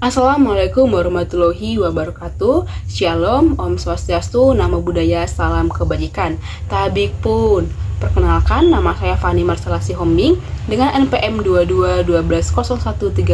Assalamualaikum warahmatullahi wabarakatuh. Shalom, Om Swastiastu, Namo Buddhaya, Salam Kebajikan. Tabik pun. Perkenalkan, nama saya Fani Marsala Sihombing dengan NPM 2212011315.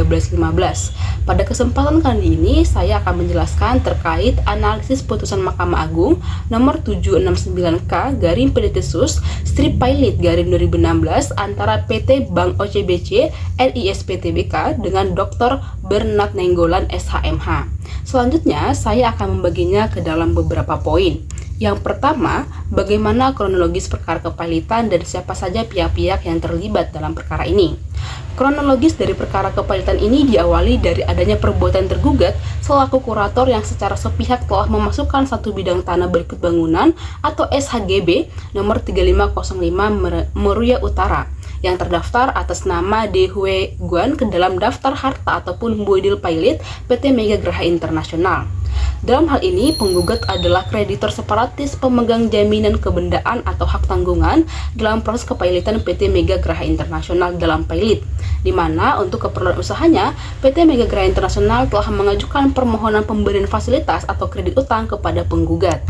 Pada kesempatan kali ini, saya akan menjelaskan terkait analisis putusan Mahkamah Agung nomor 769K garing Pdtsus strip pilot garing 2016 antara PT Bank OCBC LISPTBK dengan Dr. Bernard Nenggolan SHMH. Selanjutnya, saya akan membaginya ke dalam beberapa poin. Yang pertama, bagaimana kronologis perkara kepailitan dan siapa saja pihak-pihak yang terlibat dalam perkara ini. Kronologis dari perkara kepailitan ini diawali dari adanya perbuatan tergugat selaku kurator yang secara sepihak telah memasukkan satu bidang tanah berikut bangunan atau SHGB nomor 3505 Meruya Utara yang terdaftar atas nama De Hue Guan ke dalam daftar harta ataupun Buidil Pilot PT Mega Graha Internasional. Dalam hal ini, penggugat adalah kreditor separatis pemegang jaminan kebendaan atau hak tanggungan dalam proses kepailitan PT Mega Graha Internasional dalam pilot, di mana untuk keperluan usahanya, PT Mega Graha Internasional telah mengajukan permohonan pemberian fasilitas atau kredit utang kepada penggugat.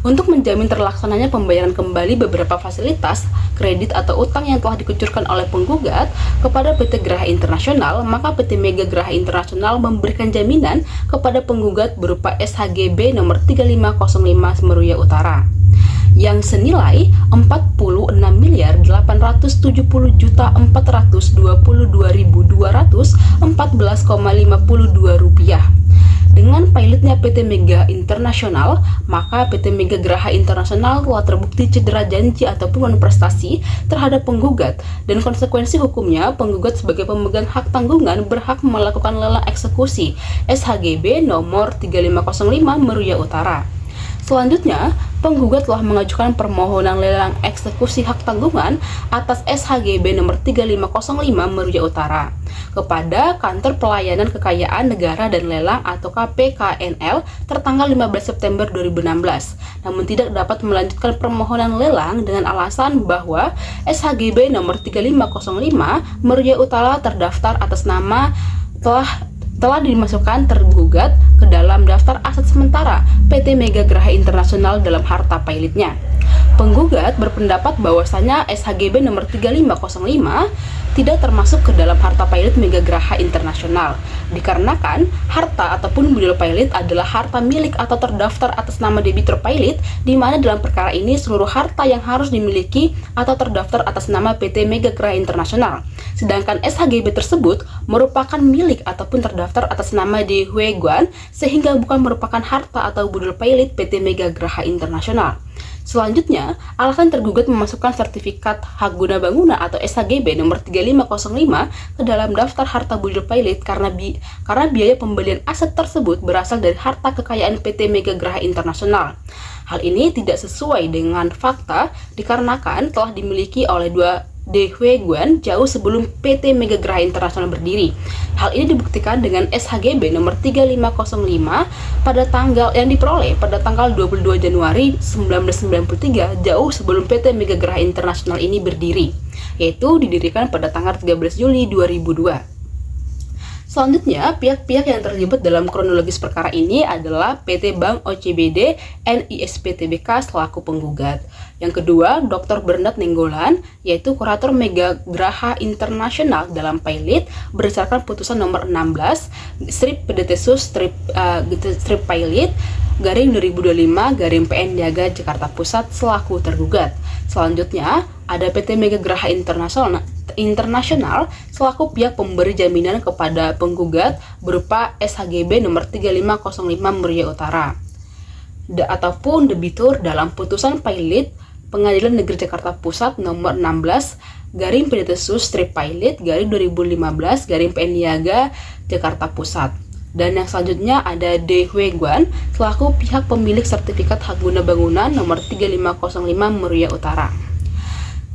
Untuk menjamin terlaksananya pembayaran kembali beberapa fasilitas, kredit atau utang yang telah dikucurkan oleh penggugat kepada PT Graha Internasional, maka PT Mega Graha Internasional memberikan jaminan kepada penggugat berupa SHGB nomor 3505 Meruya Utara yang senilai 46.472.422.214,52 rupiah. Dengan pilotnya PT Mega Internasional, maka PT Mega Graha Internasional telah terbukti cedera janji ataupun non-prestasi terhadap penggugat, dan konsekuensi hukumnya penggugat sebagai pemegang hak tanggungan berhak melakukan lelang eksekusi SHGB nomor 3505 Meruya Utara. Selanjutnya, penggugat telah mengajukan permohonan lelang eksekusi hak tanggungan atas SHGB nomor 3505 Meruya Utara kepada Kantor Pelayanan Kekayaan Negara dan Lelang atau KPKNL tertanggal 15 September 2016, namun tidak dapat melanjutkan permohonan lelang dengan alasan bahwa SHGB nomor 3505 Meruya Utara terdaftar atas nama telah dimasukkan tergugat ke dalam daftar aset sementara PT Mega Graha Internasional dalam harta pilotnya. Penggugat berpendapat bahwasanya SHGB nomor 3505 tidak termasuk ke dalam harta pilot Mega Graha Internasional, dikarenakan harta ataupun buidil pilot adalah harta milik atau terdaftar atas nama debitur pilot, di mana dalam perkara ini seluruh harta yang harus dimiliki atau terdaftar atas nama PT Mega Graha Internasional. Sedangkan SHGB tersebut merupakan milik ataupun terdaftar atas nama De Hue Guan, sehingga bukan merupakan harta atau buidil pilot PT Mega Graha Internasional. Selanjutnya, alasan tergugat memasukkan sertifikat hak guna bangunan atau SHGB nomor 3505 ke dalam daftar harta buidil pilot karena biaya pembelian aset tersebut berasal dari harta kekayaan PT Mega Graha Internasional. Hal ini tidak sesuai dengan fakta dikarenakan telah dimiliki oleh De Hue Guan jauh sebelum PT Mega Graha Internasional berdiri. Hal ini dibuktikan dengan SHGB nomor 3505 pada tanggal yang diperoleh pada tanggal 22 Januari 1993 jauh sebelum PT Mega Graha Internasional ini berdiri, yaitu didirikan pada tanggal 13 Juli 2002. Selanjutnya, pihak-pihak yang terlibat dalam kronologis perkara ini adalah PT Bank OCBD LISPTBK selaku penggugat. Yang kedua, Dr. Bernard Nenggolan, yaitu kurator Mega Graha Internasional dalam pilot berdasarkan putusan nomor 16 strip Pdtsus strip pilot garing 2025 garing PN Niaga Jakarta Pusat selaku tergugat. Selanjutnya, ada PT Mega Graha Internasional selaku pihak pemberi jaminan kepada penggugat berupa SHGB nomor 3505 Meruya Utara ataupun debitur dalam putusan pilot Pengadilan Negeri Jakarta Pusat nomor 16 garing Pdtsus strip pilot garing 2015 garing PN Niaga Jakarta Pusat. Dan yang selanjutnya ada De Hue Guan selaku pihak pemilik sertifikat hak guna bangunan nomor 3505 Meruya Utara.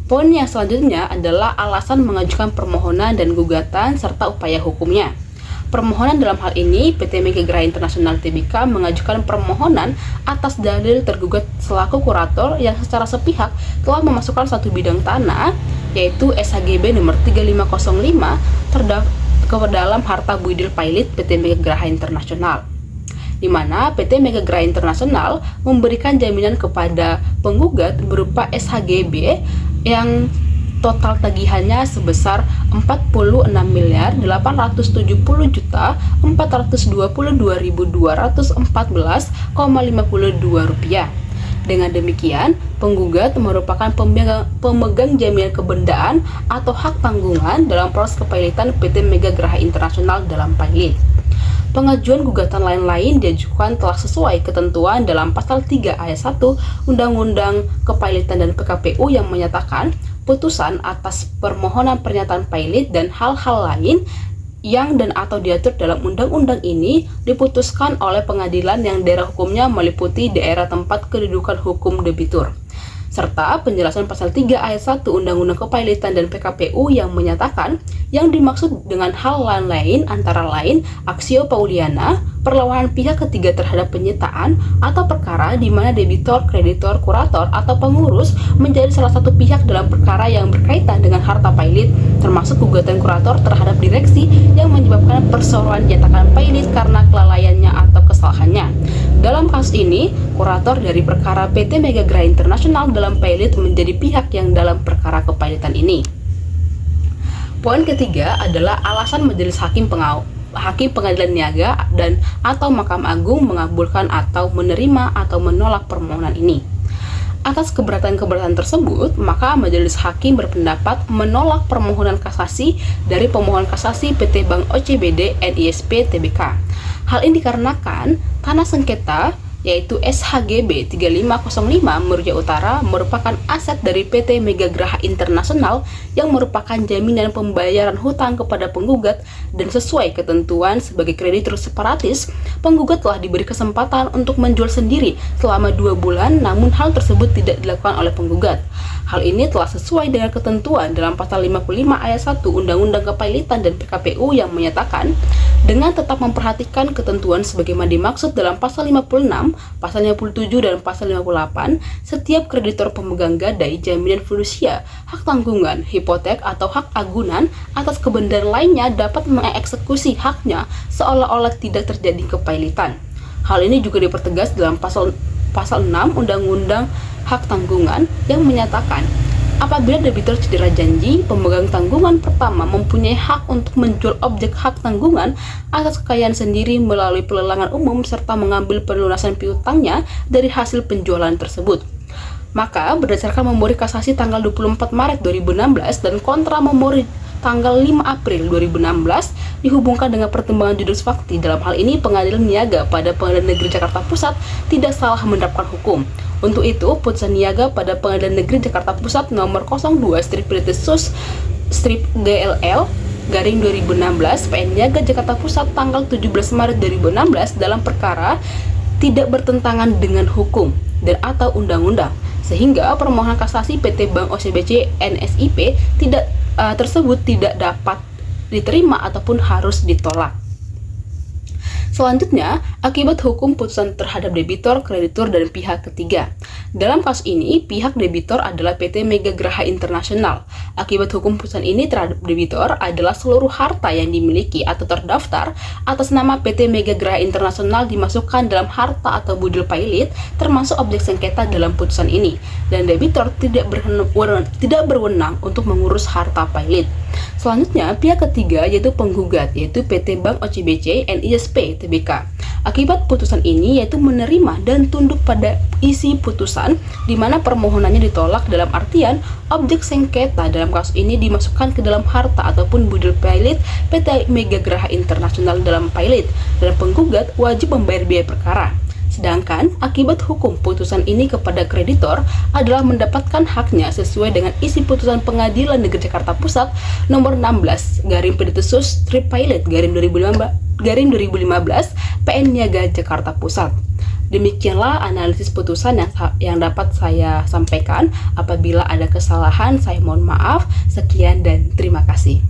Poin yang selanjutnya adalah alasan mengajukan permohonan dan gugatan serta upaya hukumnya. Permohonan dalam hal ini, PT Mega Graha Internasional Tbk mengajukan permohonan atas dalil tergugat selaku kurator yang secara sepihak telah memasukkan satu bidang tanah, yaitu SHGB nomor 3505 ke dalam harta budil pilot PT Mega Graha Internasional, di mana PT Mega Graha Internasional memberikan jaminan kepada penggugat berupa SHGB yang total tagihannya sebesar 46.872.214,52 rupiah. Dengan demikian, penggugat merupakan pemegang jaminan kebendaan atau hak tanggungan dalam proses kepailitan PT Mega Graha Internasional dalam pilot. Pengajuan gugatan lain-lain diajukan telah sesuai ketentuan dalam pasal 3 ayat 1 Undang-Undang Kepailitan dan PKPU yang menyatakan putusan atas permohonan pernyataan pilot dan hal-hal lain yang dan atau diatur dalam undang-undang ini diputuskan oleh pengadilan yang daerah hukumnya meliputi daerah tempat kedudukan hukum debitur, serta penjelasan pasal 3 ayat 1 Undang-Undang Kepailitan dan PKPU yang menyatakan yang dimaksud dengan hal lain antara lain aksio pauliana, perlawanan pihak ketiga terhadap penyitaan atau perkara di mana debitor, kreditor, kurator, atau pengurus menjadi salah satu pihak dalam perkara yang berkaitan dengan harta pilot, termasuk gugatan kurator terhadap direksi yang menyebabkan perseroan dinyatakan pilot karena kelalaiannya atau kesalahannya. Dalam kasus ini, kurator dari perkara PT Mega Graha Internasional dalam pilot menjadi pihak yang dalam perkara kepailitan ini. Poin ketiga adalah alasan majelis hakim pengadilan niaga dan atau Mahkamah Agung mengabulkan atau menerima atau menolak permohonan ini. Atas keberatan-keberatan tersebut, maka majelis hakim berpendapat menolak permohonan kasasi dari pemohon kasasi PT Bank OCBD NISP Tbk. Hal ini dikarenakan tanah sengketa yaitu SHGB 3505 Meruja Utara merupakan aset dari PT Mega Graha Internasional yang merupakan jaminan pembayaran hutang kepada penggugat, dan sesuai ketentuan sebagai kreditur separatis, penggugat telah diberi kesempatan untuk menjual sendiri selama 2 bulan, namun hal tersebut tidak dilakukan oleh penggugat. Hal ini telah sesuai dengan ketentuan dalam pasal 55 ayat 1 Undang-Undang Kepailitan dan PKPU yang menyatakan dengan tetap memperhatikan ketentuan sebagaimana dimaksud dalam pasal 56, pasal 57, dan pasal 58, setiap kreditor pemegang gadai, jaminan fidusia, hak tanggungan, hipotek, atau hak agunan atas kebendaan lainnya dapat mengeksekusi haknya seolah-olah tidak terjadi kepailitan. Hal ini juga dipertegas dalam pasal 6 Undang-Undang Hak Tanggungan yang menyatakan apabila debitur cedera janji, pemegang tanggungan pertama mempunyai hak untuk menjual objek hak tanggungan atas kekayaan sendiri melalui pelelangan umum serta mengambil pelunasan piutangnya dari hasil penjualan tersebut. Maka berdasarkan memori kasasi tanggal 24 Maret 2016 dan kontra memori tanggal 5 April 2016 dihubungkan dengan pertimbangan judus fakti. Dalam hal ini, Pengadilan Niaga pada Pengadilan Negeri Jakarta Pusat tidak salah menerapkan hukum. Untuk itu, putusan niaga pada Pengadilan Negeri Jakarta Pusat nomor 02/Sus/GLL garing 2016 PN Niaga Jakarta Pusat tanggal 17 Maret 2016 dalam perkara tidak bertentangan dengan hukum dan atau undang-undang, sehingga permohonan kasasi PT Bank OCBC NSIP tersebut tidak dapat diterima ataupun harus ditolak. Selanjutnya, akibat hukum putusan terhadap debitor, kreditur, dan pihak ketiga. Dalam kasus ini, pihak debitor adalah PT Mega Graha Internasional. Akibat hukum putusan ini terhadap debitor adalah seluruh harta yang dimiliki atau terdaftar atas nama PT Mega Graha Internasional dimasukkan dalam harta atau budil pilot, termasuk objek sengketa dalam putusan ini, dan debitor tidak berwenang untuk mengurus harta pilot. Selanjutnya, pihak ketiga yaitu penggugat, yaitu PT Bank OCBC NISP Tbk. Akibat putusan ini yaitu menerima dan tunduk pada isi putusan di mana permohonannya ditolak dalam artian objek sengketa dalam kasus ini dimasukkan ke dalam harta ataupun budil pilot PT Mega Graha Internasional dalam pilot, dan penggugat wajib membayar biaya perkara. Sedangkan akibat hukum putusan ini kepada kreditor adalah mendapatkan haknya sesuai dengan isi putusan Pengadilan Negeri Jakarta Pusat nomor 16 garing Sus strip pilot garing 2015 PN Niaga Jakarta Pusat. Demikianlah analisis putusan yang dapat saya sampaikan. Apabila ada kesalahan, saya mohon maaf. Sekian dan terima kasih.